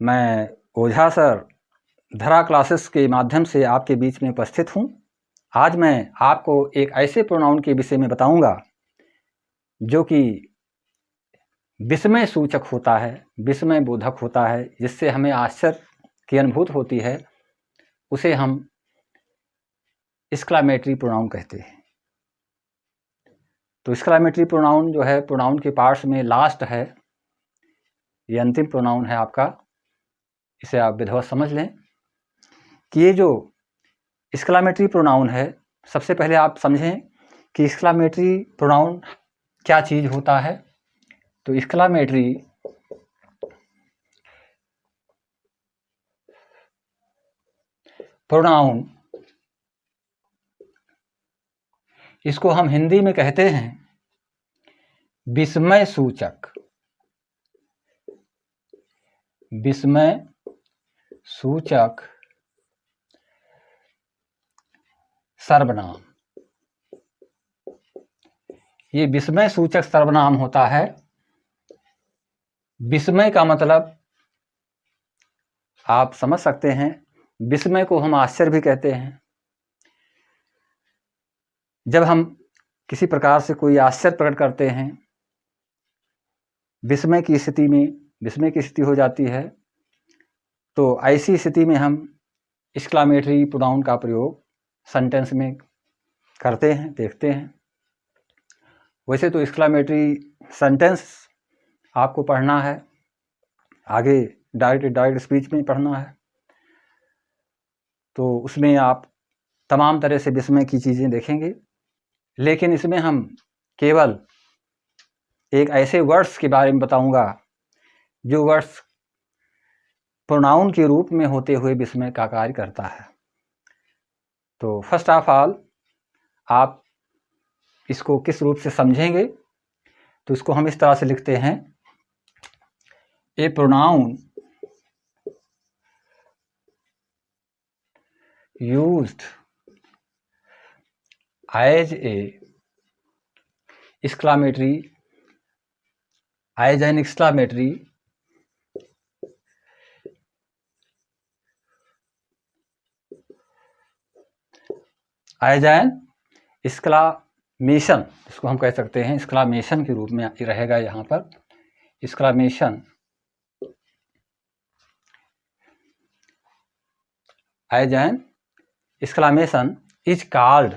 मैं ओझा सर धरा क्लासेस के माध्यम से आपके बीच में उपस्थित हूँ। आज मैं आपको एक ऐसे प्रोनाउन के विषय में बताऊंगा जो कि विस्मय सूचक होता है, विस्मय बोधक होता है, जिससे हमें आश्चर्य की अनुभूति होती है। उसे हम एक्सक्लामेटरी प्रोनाउन कहते हैं। तो एक्सक्लामेटरी प्रोनाउन जो है, प्रोनाउन के पार्ट्स में लास्ट है, ये अंतिम प्रोनाउन है आपका। इसे आप विधिवत समझ लें कि ये जो एक्सक्लामेटरी प्रोनाउन है, सबसे पहले आप समझें कि एक्सक्लामेटरी प्रोनाउन क्या चीज़ होता है। तो एक्सक्लामेटरी प्रोनाउन, इसको हम हिंदी में कहते हैं विस्मय सूचक। विस्मय सूचक सर्वनाम। ये विस्मय सूचक सर्वनाम होता है। विस्मय का मतलब आप समझ सकते हैं, विस्मय को हम आश्चर्य भी कहते हैं। जब हम किसी प्रकार से कोई आश्चर्य प्रकट करते हैं, विस्मय की स्थिति हो जाती है, तो ऐसी स्थिति में हम एक्सक्लामेटरी प्रोनाउन का प्रयोग सेंटेंस में करते हैं, देखते हैं। वैसे तो एक्सक्लामेटरी सेंटेंस आपको पढ़ना है, आगे डायरेक्ट स्पीच में पढ़ना है, तो उसमें आप तमाम तरह से विस्मय की चीज़ें देखेंगे। लेकिन इसमें हम केवल एक ऐसे वर्ड्स के बारे में बताऊंगा जो वर्ड्स प्रोनाउन के रूप में होते हुए विस्मय का कार्य करता है। तो फर्स्ट ऑफ ऑल आप इसको किस रूप से समझेंगे, तो इसको हम इस तरह से लिखते हैं, a pronoun used as a exclamatory, as an exclamatory as an exclamation, इसको हम कह सकते हैं एक्सक्लामेशन के रूप में रहेगा यहाँ पर। Exclamation as an exclamation is called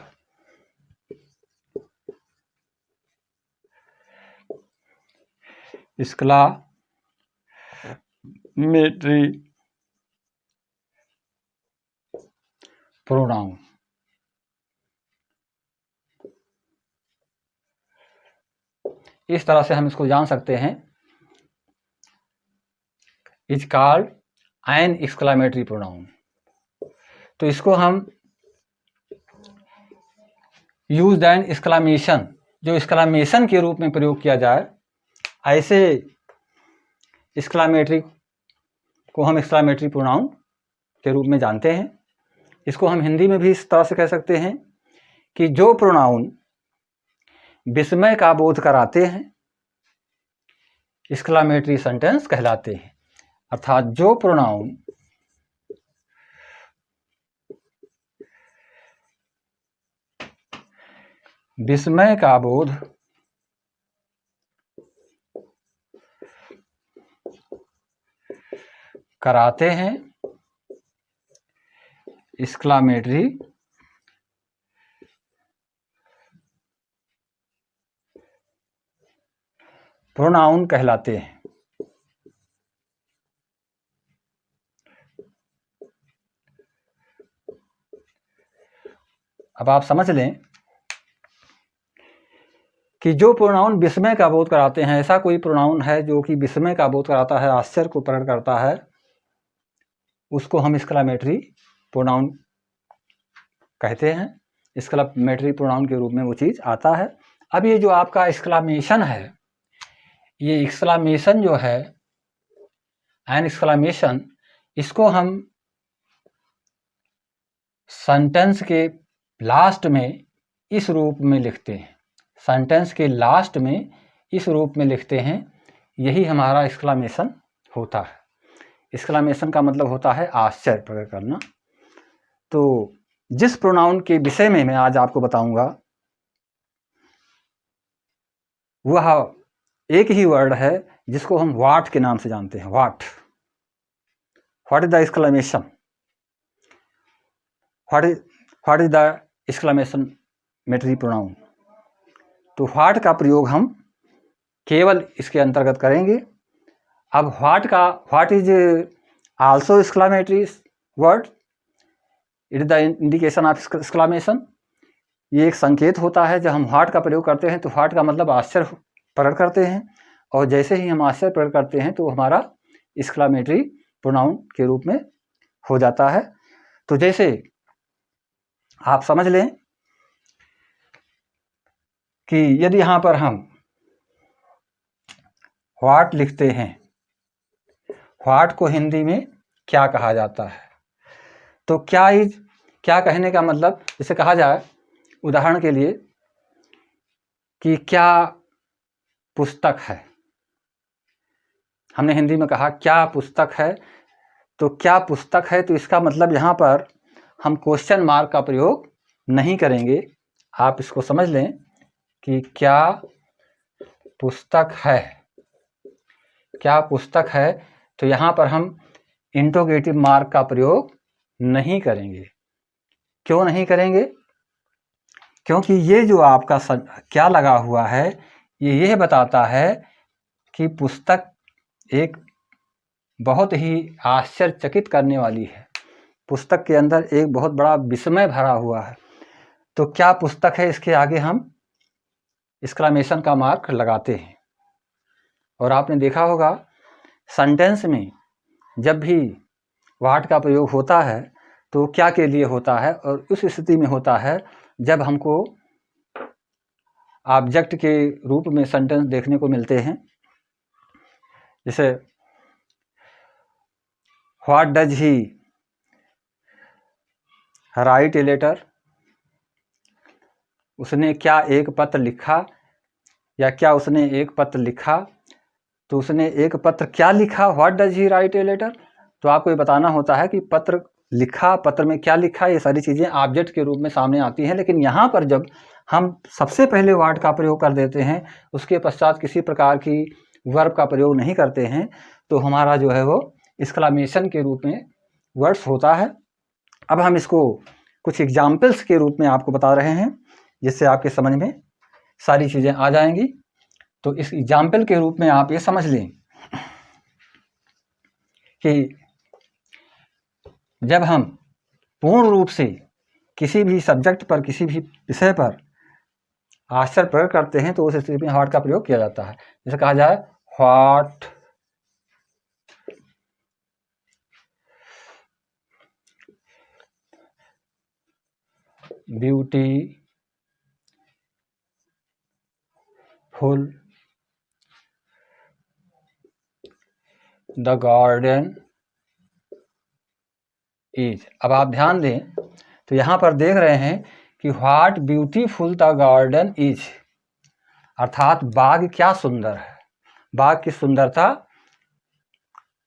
exclamatory pronoun. इस तरह से हम इसको जान सकते हैं, is called an exclamatory pronoun. तो इसको हम यूज एन एक्सक्लामेशन, जो एक्सक्लामेशन के रूप में प्रयोग किया जाए, ऐसे एक्सक्लामेटरी को हम एक्सक्लामेटरी प्रोनाउन के रूप में जानते हैं। इसको हम हिंदी में भी इस तरह से कह सकते हैं कि जो प्रोनाउन विस्मय का बोध कराते हैं, एक्सक्लामेटरी सेंटेंस कहलाते हैं। अर्थात जो प्रोनाउन विस्मय का बोध कराते हैं, एक्सक्लामेटरी प्रोनाउन कहलाते हैं। अब आप समझ लें कि जो प्रोनाउन विस्मय का बोध कराते हैं, ऐसा कोई प्रोनाउन है जो कि विस्मय का बोध कराता है, आश्चर्य को प्रकट करता है, उसको हम एक्सक्लामेटरी प्रोनाउन कहते हैं। एक्सक्लामेटरी प्रोनाउन के रूप में वो चीज़ आता है। अब ये जो आपका एक्सक्लामेशन है, ये एक्सक्लामेशन जो है, एन एक्सक्लामेशन, इसको हम सेंटेंस के लास्ट में इस रूप में लिखते हैं। सेंटेंस के लास्ट में इस रूप में लिखते हैं, यही हमारा एक्सक्लामेशन होता है। एक्सक्लेमेशन का मतलब होता है आश्चर्य प्रकट करना। तो जिस प्रोनाउन के विषय में मैं आज आपको बताऊंगा वह एक ही वर्ड है जिसको हम व्हाट के नाम से जानते हैं। What is the exclamation, what is the exclamationary pronoun. तो व्हाट का प्रयोग हम केवल इसके अंतर्गत करेंगे। अब what is also exclamatory word, it is the indication of exclamation. ये एक संकेत होता है। जब हम व्हाट का प्रयोग करते हैं तो व्हाट का मतलब आश्चर्य प्रकट करते हैं, और जैसे ही हम आश्चर्य प्रकट करते हैं तो हमारा एक्सक्लेमेटरी प्रोनाउन के रूप में हो जाता है। तो जैसे आप समझ लें कि यदि यहाँ पर हम व्हाट लिखते हैं, व्हाट को हिंदी में क्या कहा जाता है, तो क्या कहने का मतलब, जैसे कहा जाए उदाहरण के लिए कि क्या पुस्तक है, हमने हिंदी में कहा क्या पुस्तक है, तो क्या पुस्तक है, तो इसका मतलब यहाँ पर हम क्वेश्चन मार्क का प्रयोग नहीं करेंगे। आप इसको समझ लें कि क्या पुस्तक है, क्या पुस्तक है, तो यहाँ पर हम इंटरोगेटिव मार्क का प्रयोग नहीं करेंगे। क्यों नहीं करेंगे? क्योंकि ये जो आपका क्या लगा हुआ है ये यह बताता है कि पुस्तक एक बहुत ही आश्चर्यचकित करने वाली है। पुस्तक के अंदर एक बहुत बड़ा विस्मय भरा हुआ है। तो क्या पुस्तक है, इसके आगे हम एक्सक्लेमेशन का मार्क लगाते हैं। और आपने देखा होगा सेंटेंस में जब भी व्हाट का प्रयोग होता है तो क्या के लिए होता है, और उस स्थिति में होता है जब हमको ऑब्जेक्ट के रूप में सेंटेंस देखने को मिलते हैं। जैसे what does he write a letter, उसने क्या एक पत्र लिखा, या क्या उसने एक पत्र लिखा, तो उसने एक पत्र क्या लिखा, what does he write a letter. तो आपको ये बताना होता है कि पत्र लिखा, पत्र में क्या लिखा, ये सारी चीज़ें ऑब्जेक्ट के रूप में सामने आती हैं। लेकिन यहाँ पर जब हम सबसे पहले व्हाट का प्रयोग कर देते हैं, उसके पश्चात किसी प्रकार की वर्ब का प्रयोग नहीं करते हैं, तो हमारा जो है वो एक्सक्लेमेशन के रूप में वर्ड्स होता है। अब हम इसको कुछ एग्जाम्पल्स के रूप में आपको बता रहे हैं जिससे आपके समझ में सारी चीज़ें आ जाएंगी। तो इस एग्जाम्पल के रूप में आप ये समझ लें कि जब हम पूर्ण रूप से किसी भी सब्जेक्ट पर, किसी भी विषय पर आश्चर्य प्रकट करते हैं तो उस स्थिति में व्हाट का प्रयोग किया जाता है। जैसे कहा जाए what beautiful the garden is. अब आप ध्यान दें तो यहाँ पर देख रहे हैं कि what beautiful the garden is, अर्थात बाग क्या सुंदर है, बाग की सुंदरता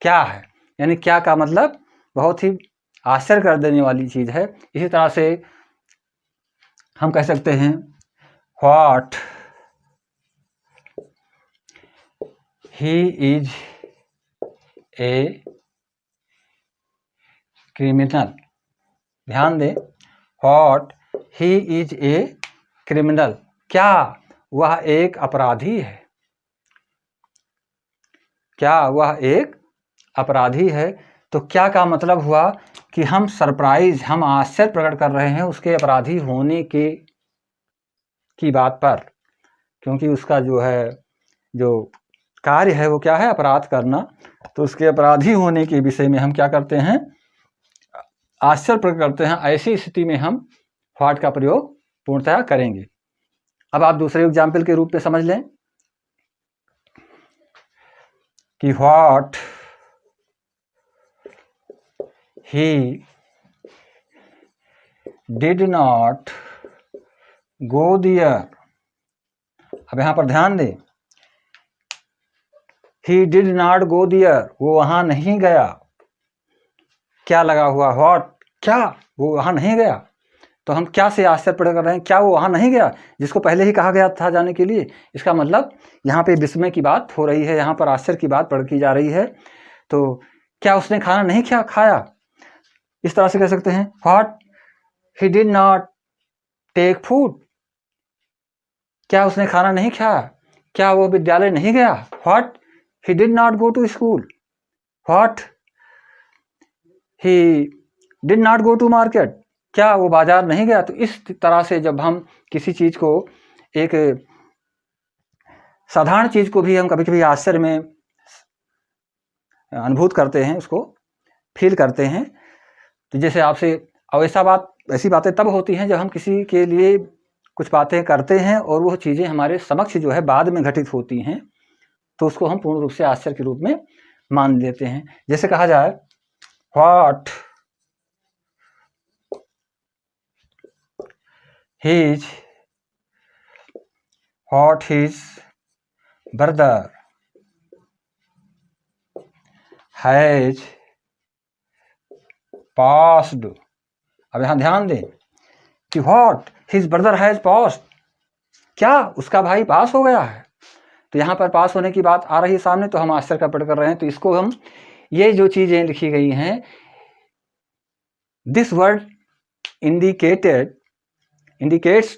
क्या है, यानी क्या का मतलब बहुत ही आश्चर्य कर देने वाली चीज़ है। इसी तरह से हम कह सकते हैं what he is a criminal. ध्यान दें, what he is a criminal, क्या वह एक अपराधी है, क्या वह एक अपराधी है। तो क्या का मतलब हुआ कि हम सरप्राइज, हम आश्चर्य प्रकट कर रहे हैं उसके अपराधी होने की बात पर, क्योंकि उसका जो है जो कार्य है वो क्या है, अपराध करना। तो उसके अपराधी होने के विषय में हम क्या करते हैं, आश्चर्य प्रकट करते हैं। ऐसी स्थिति में हम व्हाट का प्रयोग पूर्णतः करेंगे। अब आप दूसरे एग्जाम्पल के रूप में समझ लें कि what he did not go there. अब यहां पर ध्यान दें, he did not go there, वो वहां नहीं गया। क्या लगा हुआ, व्हाट, क्या वो वहाँ नहीं गया, तो हम क्या से आश्चर्य प्रकट कर रहे हैं, क्या वो वहाँ नहीं गया जिसको पहले ही कहा गया था जाने के लिए। इसका मतलब यहाँ पे विस्मय की बात हो रही है, यहाँ पर आश्चर्य की बात की जा रही है। तो क्या उसने खाना नहीं खाया, इस तरह से कह सकते हैं, what he did not take food, क्या उसने खाना नहीं खाया, क्या वो विद्यालय नहीं गया, what he did not go to school, what he did not go to market, क्या वो बाजार नहीं गया। तो इस तरह से जब हम किसी चीज को, एक साधारण चीज को भी हम कभी कभी आश्चर्य में अनुभूत करते हैं, उसको फील करते हैं। तो जैसे आपसे, और ऐसी बातें तब होती हैं जब हम किसी के लिए कुछ बातें करते हैं और वो चीज़ें हमारे समक्ष जो है बाद में घटित होती हैं, तो उसको हम पूर्ण रूप से आश्चर्य के रूप में मान लेते हैं। जैसे कहा जाए, what his brother has passed. अब यहां ध्यान दें कि what his brother has passed, क्या उसका भाई पास हो गया है। तो यहाँ पर पास होने की बात आ रही है सामने, तो हम आश्चर्य का प्रकट कर रहे हैं। तो इसको हम, ये जो चीजें लिखी गई हैं, this word indicates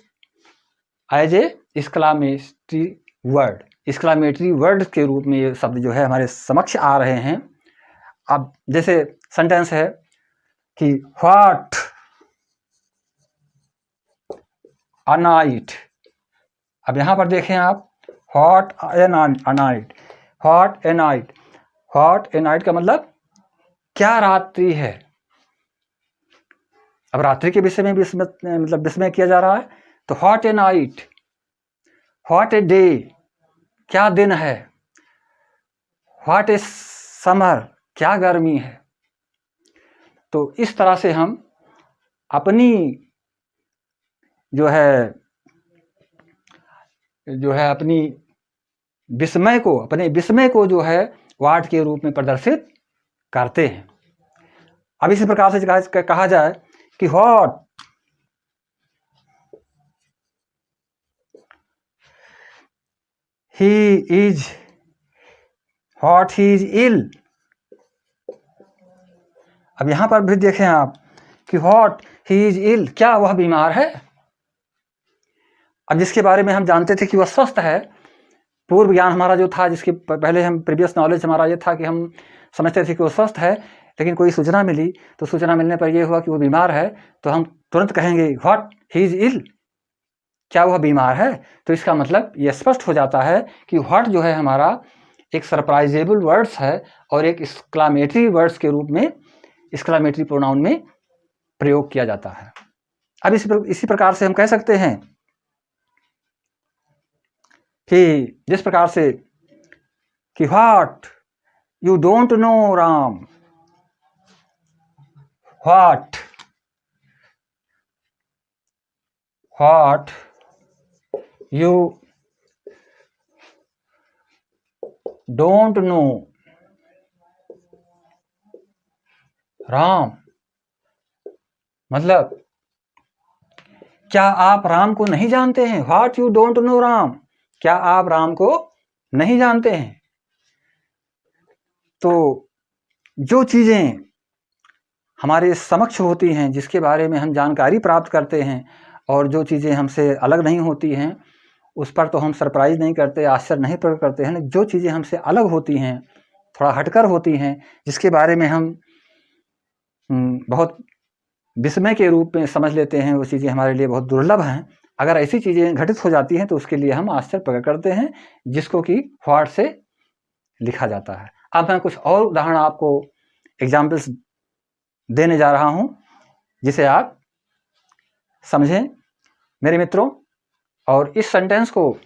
as a exclamatory word, exclamatory word के रूप में ये शब्द जो है हमारे समक्ष आ रहे हैं। अब जैसे सेंटेंस है कि व्हाट अ नाइट। अब यहां पर देखें आप, what A night, what A night, what A night का मतलब क्या रात्रि है। अब रात्रि के विषय में भी मतलब विस्मय किया जा रहा है। तो what A night, what a day, क्या दिन है, व्हाट ए समर, क्या गर्मी है। तो इस तरह से हम अपनी जो है अपनी अपने विस्मय को जो है वाट के रूप में प्रदर्शित करते हैं। अब इसी प्रकार से कहा जाए कि व्हाट ही इज इल। अब यहां पर भी देखें आप कि व्हाट ही इज इल, क्या वह बीमार है। अब जिसके बारे में हम जानते थे कि वह स्वस्थ है, पूर्व ज्ञान हमारा जो था, जिसके पहले हम प्रीवियस नॉलेज हमारा ये था कि हम समझते थे कि वो स्वस्थ है, लेकिन कोई सूचना मिली, तो सूचना मिलने पर यह हुआ कि वो बीमार है, तो हम तुरंत कहेंगे व्हाट ही इज इल, क्या वह बीमार है। तो इसका मतलब ये स्पष्ट हो जाता है कि व्हाट जो है हमारा एक सरप्राइजेबल वर्ड्स है और एक एक्सक्लामेटरी वर्ड्स के रूप में, एक्सक्लामेटरी प्रोनाउन में प्रयोग किया जाता है। अब इसी प्रकार से हम कह सकते हैं कि जिस प्रकार से कि what you don't know Ram, what you don't know Ram, मतलब क्या आप राम को नहीं जानते हैं। What you don't know Ram, क्या आप राम को नहीं जानते हैं। तो जो चीजें हमारे समक्ष होती हैं, जिसके बारे में हम जानकारी प्राप्त करते हैं, और जो चीजें हमसे अलग नहीं होती हैं, उस पर तो हम सरप्राइज नहीं करते, आश्चर्य नहीं प्रकट करते हैं। जो चीजें हमसे अलग होती हैं, थोड़ा हटकर होती हैं, जिसके बारे में हम बहुत विस्मय के रूप में समझ लेते हैं, वो चीज़ें हमारे लिए बहुत दुर्लभ हैं। अगर ऐसी चीज़ें घटित हो जाती हैं तो उसके लिए हम आश्चर्य प्रकट करते हैं, जिसको कि व्हाट से लिखा जाता है। अब मैं कुछ और उदाहरण आपको एग्जाम्पल्स देने जा रहा हूं, जिसे आप समझें मेरे मित्रों। और इस सेंटेंस को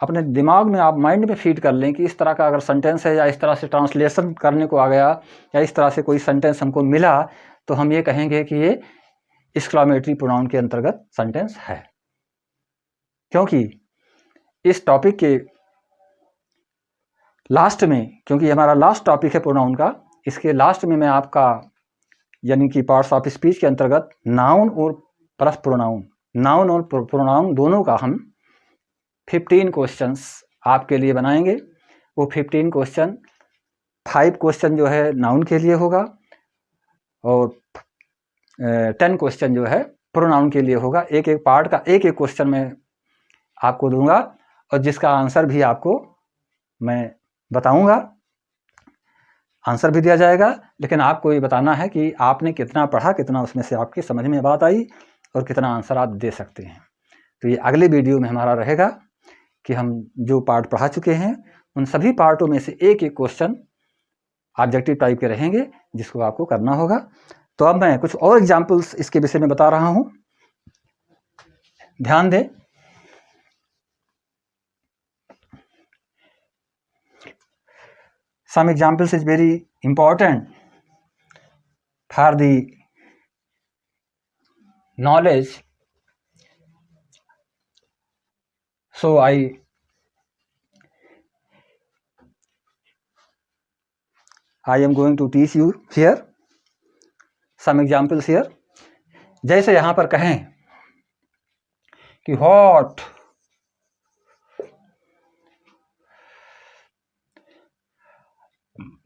अपने दिमाग में आप माइंड में फीड कर लें कि इस तरह का अगर सेंटेंस है, या इस तरह से ट्रांसलेशन करने को आ गया, या इस तरह से कोई सेंटेंस हमको मिला, तो हम ये कहेंगे कि ये एक्सक्लामेटरी प्रोनाउन के अंतर्गत सेंटेंस है। क्योंकि इस टॉपिक के लास्ट में, क्योंकि हमारा लास्ट टॉपिक है प्रोनाउन का, इसके लास्ट में मैं आपका यानी कि पार्ट्स ऑफ स्पीच के अंतर्गत नाउन और प्लस प्रोनाउन, नाउन और प्रोनाउन दोनों का हम 15 क्वेश्चंस आपके लिए बनाएंगे। वो 15 क्वेश्चन, 5 क्वेश्चन जो है नाउन के लिए होगा और 10 क्वेश्चन जो है प्रोनाउन के लिए होगा। एक एक पार्ट का एक एक क्वेश्चन मैं आपको दूंगा और जिसका आंसर भी आपको मैं बताऊंगा, आंसर भी दिया जाएगा, लेकिन आपको ये बताना है कि आपने कितना पढ़ा, कितना उसमें से आपकी समझ में बात आई और कितना आंसर आप दे सकते हैं। तो ये अगले वीडियो में हमारा रहेगा कि हम जो पार्ट पढ़ा चुके हैं उन सभी पार्टों में से एक एक क्वेश्चन ऑब्जेक्टिव टाइप के रहेंगे जिसको आपको करना होगा। तो अब मैं कुछ और एग्जाम्पल्स इसके विषय में बता रहा हूँ, ध्यान दें। Some examples is very important for the knowledge. So I am going to teach you here some examples here. जैसे यहाँ पर कहें कि what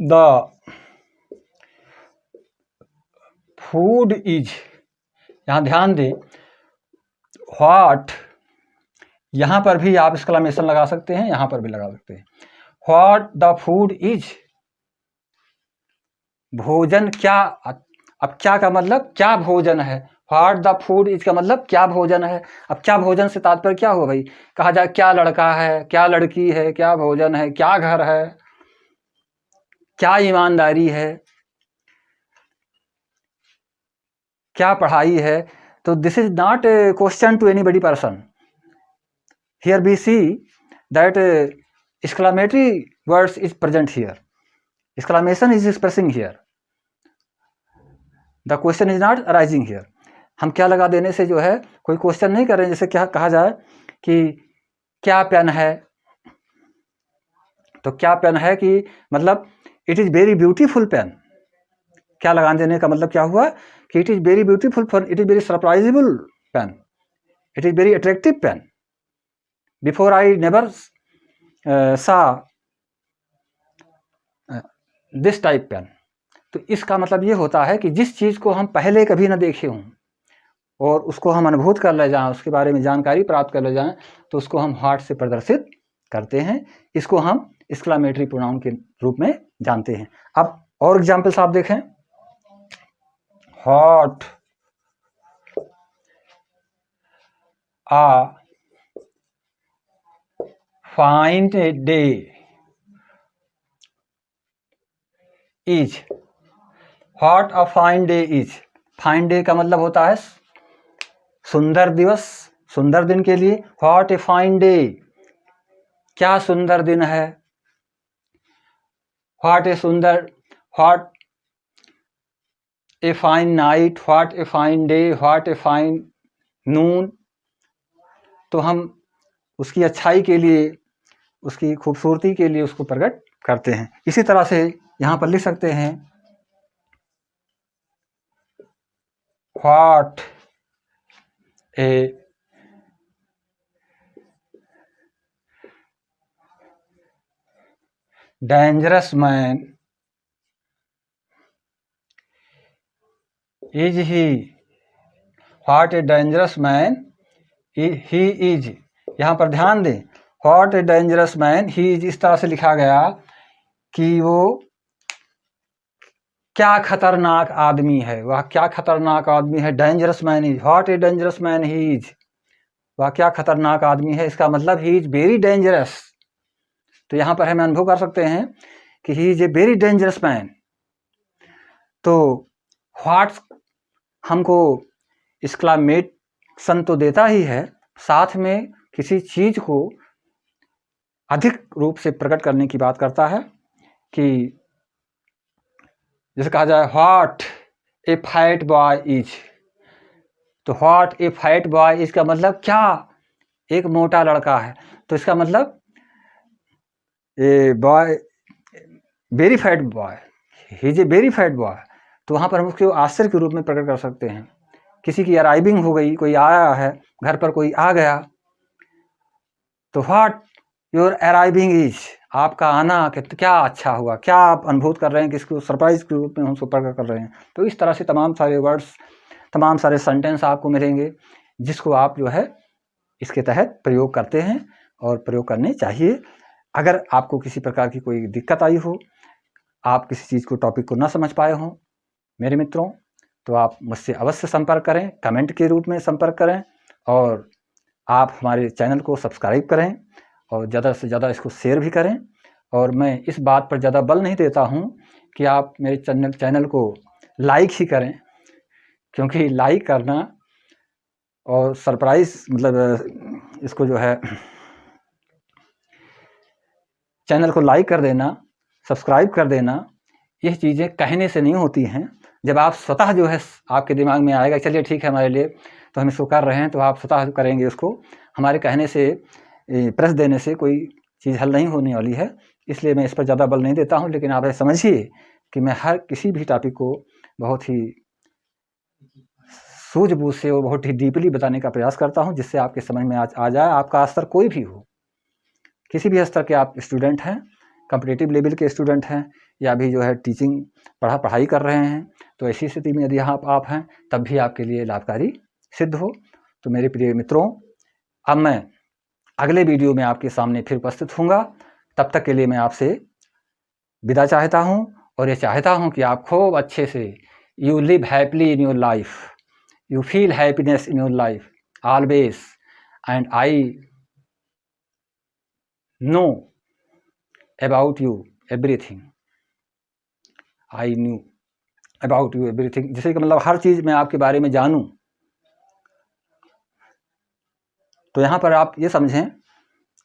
the food is, यहाँ ध्यान दें, what यहाँ पर भी आप एक्सक्लेमेशन लगा सकते हैं, यहाँ पर भी लगा सकते हैं। what the food is, भोजन क्या, अब क्या का मतलब क्या भोजन है, व्हाट द फूड इज का मतलब क्या भोजन है। अब क्या भोजन से तात्पर्य क्या हुआ भाई, कहा जाए क्या लड़का है, क्या लड़की है, क्या भोजन है, क्या घर है, क्या ईमानदारी है, क्या पढ़ाई है। तो this is not a question to anybody person. Here we see that exclamatory words is present here, exclamation is expressing here, the question is not arising here। हम क्या लगा देने से जो है कोई क्वेश्चन नहीं कर रहे हैं। जैसे क्या कहा जाए कि क्या पेन है, तो क्या पेन है कि मतलब it is very beautiful pen. क्या लगा देने का मतलब क्या हुआ कि it is very beautiful pen, it is very surprisable pen, it is very attractive pen, before I never saw this type pen. तो इसका मतलब ये होता है कि जिस चीज़ को हम पहले कभी ना देखे हों और उसको हम अनुभूत कर ले जाएं, उसके बारे में जानकारी प्राप्त कर ले जाएं, तो उसको हम हार्ट से प्रदर्शित करते हैं। इसको हम एक्सक्लेमेटरी प्रोनाउन के रूप में जानते हैं। अब और एग्जाम्पल्स आप देखें, what a fine day is, what a fine day is, fine day का मतलब होता है सुंदर दिवस, सुंदर दिन के लिए। व्हाट ए फाइन डे, क्या सुंदर दिन है। व्हाट ए सुंदर, what a fine night, what a fine day, what a fine noon. तो हम उसकी अच्छाई के लिए, उसकी खूबसूरती के लिए उसको प्रकट करते हैं। इसी तरह से यहाँ पर लिख सकते हैं what a dangerous man is he, what a dangerous man he is. यहाँ पर ध्यान दें, what a dangerous man he is इस तरह से लिखा गया कि वो क्या खतरनाक आदमी है, वह क्या खतरनाक आदमी है। Dangerous man is, what a dangerous man he is, वह क्या खतरनाक आदमी है। इसका मतलब ही इज वेरी डेंजरस। तो यहाँ पर हम अनुभव कर सकते हैं कि he is a very dangerous man. तो व्हाट हमको एक्सक्लेमेशन तो देता ही है, साथ में किसी चीज को अधिक रूप से प्रकट करने की बात करता है कि जैसे कहा जाए what A fat boy is. तो व्हाट ए फैट बॉय इसका मतलब क्या एक मोटा लड़का है। तो इसका मतलब a boy very fat boy, he is a very fat boy. तो वहाँ पर हम उसको आश्चर्य के रूप में प्रकट कर सकते हैं। किसी की अराइविंग हो गई, कोई आया है घर पर, कोई आ गया, तो व्हाट योर अराइविंग इज, आपका आना क्या अच्छा हुआ, क्या आप अनुभूत कर रहे हैं, किसको सरप्राइज के रूप में हम उसको प्रकट कर रहे हैं। तो इस तरह से तमाम सारे वर्ड्स, तमाम सारे सेंटेंस आपको मिलेंगे जिसको आप जो है इसके तहत प्रयोग करते हैं और प्रयोग करने चाहिए। अगर आपको किसी प्रकार की कोई दिक्कत आई हो, आप किसी चीज़ को, टॉपिक को ना समझ पाए हों मेरे मित्रों, तो आप मुझसे अवश्य संपर्क करें, कमेंट के रूप में संपर्क करें, और आप हमारे चैनल को सब्सक्राइब करें और ज़्यादा से ज़्यादा इसको शेयर भी करें। और मैं इस बात पर ज़्यादा बल नहीं देता हूँ कि आप मेरे चैनल को लाइक ही करें, क्योंकि लाइक करना और सरप्राइज़ मतलब इसको जो है चैनल को लाइक कर देना, सब्सक्राइब कर देना, यह चीज़ें कहने से नहीं होती हैं। जब आप स्वतः जो है आपके दिमाग में आएगा चलिए ठीक है हमारे लिए, तो हम इसको कर रहे हैं, तो आप स्वतः करेंगे उसको। हमारे कहने से, प्रेस देने से कोई चीज़ हल नहीं होने वाली है। इसलिए मैं इस पर ज़्यादा बल नहीं देता हूँ। लेकिन आप समझिए कि मैं हर किसी भी टॉपिक को बहुत ही सूझबूझ से और बहुत ही डीपली बताने का प्रयास करता हूँ, जिससे आपके समझ में आ जाए। आपका स्तर कोई भी हो, किसी भी स्तर के आप स्टूडेंट हैं, कॉम्पिटिटिव लेवल के स्टूडेंट हैं, या भी जो है टीचिंग पढ़ाई कर रहे हैं, तो ऐसी स्थिति में यदि आप हैं तब भी आपके लिए लाभकारी सिद्ध हो। तो मेरे प्रिय मित्रों, अब मैं अगले वीडियो में आपके सामने फिर उपस्थित होऊंगा। तब तक के लिए मैं आपसे विदा चाहता हूं, और ये चाहता हूं कि आप खूब अच्छे से you live happily in your life, you feel happiness in your life always, and I know about you everything, I knew about you everything, जैसे कि मतलब हर चीज़ मैं आपके बारे में जानूं। तो यहाँ पर आप ये समझें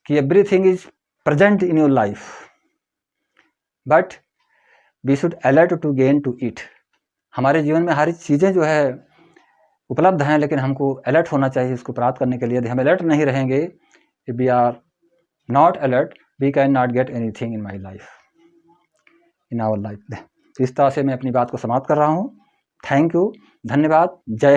कि everything is present in your life, but we should alert to gain to it. हमारे जीवन में हर चीज़ें जो है उपलब्ध हैं, लेकिन हमको अलर्ट होना चाहिए इसको प्राप्त करने के लिए। यदि हम अलर्ट नहीं रहेंगे, if we are not alert, we can not get anything in my life, in our life. इस तरह से मैं अपनी बात को समाप्त कर रहा हूँ। थैंक यू, धन्यवाद, जय हिंद।